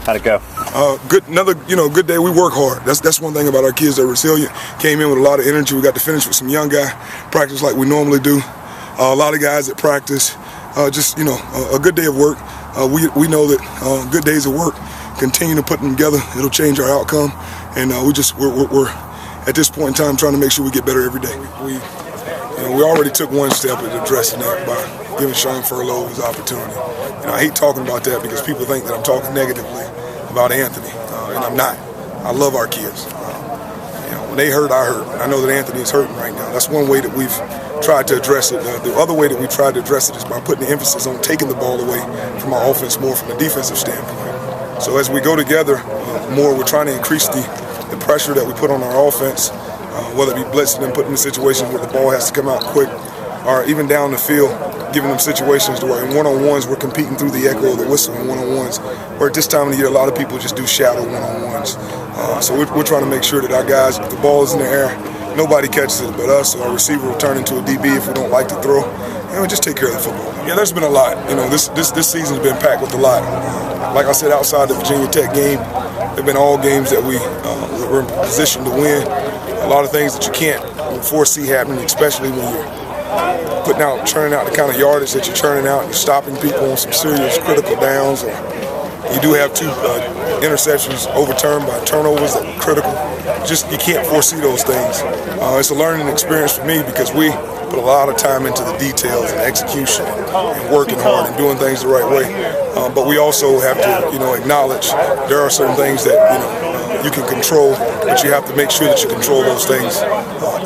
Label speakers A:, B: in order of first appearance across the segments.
A: How'd it go?
B: Another good day. We work hard. That's one thing about our kids. They're resilient. Came in with a lot of energy. We got to finish with some young guy practice like we normally do. A lot of guys at practice. Just a good day of work. We know that good days of work, continue to put them together, it'll change our outcome. And we're at this point in time trying to make sure we get better every day. We already took one step at addressing that by giving Sean Furlow his opportunity. I hate talking about that because people think that I'm talking negatively about Anthony, and I'm not. I love our kids. When they hurt, I hurt. I know that Anthony is hurting right now. That's one way that we've tried to address it. The other way that we tried to address it is by putting the emphasis on taking the ball away from our offense more from a defensive standpoint. So as we go together more, we're trying to increase the pressure that we put on our offense, whether it be blitzing them, putting them in situations where the ball has to come out quick, or even down the field, giving them situations where in one-on-ones we're competing through the echo of the whistle in one-on-ones, where at this time of the year a lot of people just do shadow one-on-ones. So we're trying to make sure that our guys, if the ball is in the air, nobody catches it but us, or our receiver will turn into a DB if we don't like to throw. Just take care of the football. Yeah, there's been a lot. This season's been packed with a lot. Like I said, outside the Virginia Tech game, there've been all games that we're in position to win. A lot of things that you can't foresee happening, especially when you're churning out the kind of yardage that you're churning out. You're stopping people on some serious critical downs. Or you do have 2 interceptions overturned by turnovers that were critical. You can't foresee those things. It's a learning experience for me because we put a lot of time into the details and execution and working hard and doing things the right way. But we also have to, acknowledge there are certain things that you can control, but you have to make sure that you control those things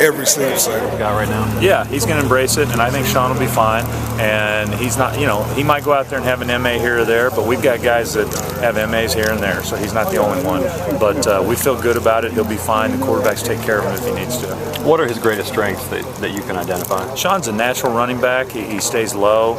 B: every single second.
A: Guy right now.
C: Yeah, he's going to embrace it, and I think Sean will be fine. And he's not, he might go out there and have an MA here or there, but we've got guys that have MAs here and there, so he's not the only one. But we feel good about it. He'll be fine. The quarterbacks take care of him if he needs to.
A: What are his greatest strengths that you can identify?
C: Sean's a natural running back. He stays low.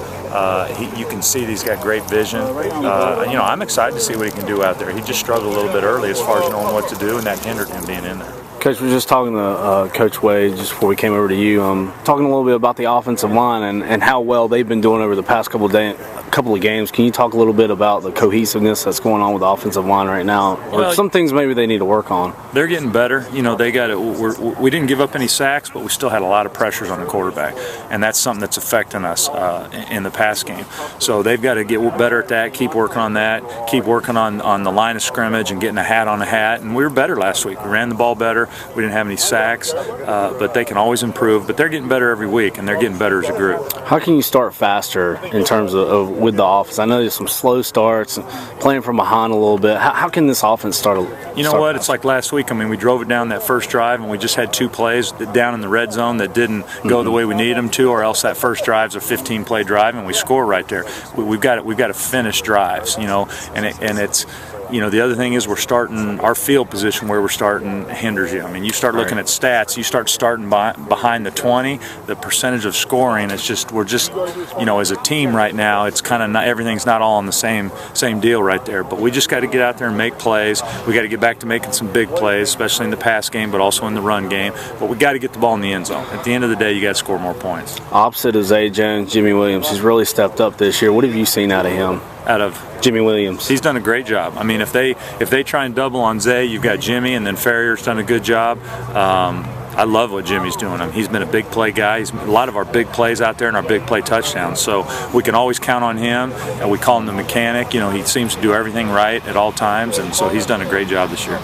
C: You can see that he's got great vision. I'm excited to see what he can do out there. He just struggled a little bit early as far as knowing what to do, and that hindered him being in there.
D: Coach, we were just talking to Coach Wade just before we came over to you, talking a little bit about the offensive line and how well they've been doing over the past couple of games. Can you talk a little bit about the cohesiveness that's going on with the offensive line right now, or some things maybe they need to work on?
C: They're getting better. They got it. We didn't give up any sacks, but we still had a lot of pressures on the quarterback, and that's something that's affecting us in the pass game. So they've got to get better at that. Keep working on that. Keep working on the line of scrimmage and getting a hat on a hat. And we were better last week. We ran the ball better. We didn't have any sacks, but they can always improve. But they're getting better every week, and they're getting better as a group.
D: How can you start faster in terms of with the offense? I know there's some slow starts, playing from behind a little bit. How can this offense start?
C: You know what? It's like last week. We drove it down that first drive, and we just had 2 plays down in the red zone that didn't go the way we needed them to, or else that first drive's a 15-play drive, and we score right there. We've got to finish drives, and it's. The other thing is we're starting our field position where we're starting hinders you. You start looking at stats, you start starting behind the 20, the percentage of scoring, we're just as a team right now, it's kind of not, everything's not all on the same deal right there. But we just got to get out there and make plays. We got to get back to making some big plays, especially in the pass game, but also in the run game. But we got to get the ball in the end zone. At the end of the day, you got to score more points.
D: Opposite of Zay Jones, Jimmy Williams, he's really stepped up this year. What have you seen out of him?
C: Out of
D: Jimmy Williams.
C: He's done a great job. If they try and double on Zay, you've got Jimmy, and then Ferrier's done a good job. I love what Jimmy's doing. He's been a big play guy. He's a lot of our big plays out there and our big play touchdowns. So we can always count on him, and we call him the mechanic. He seems to do everything right at all times, and so he's done a great job this year.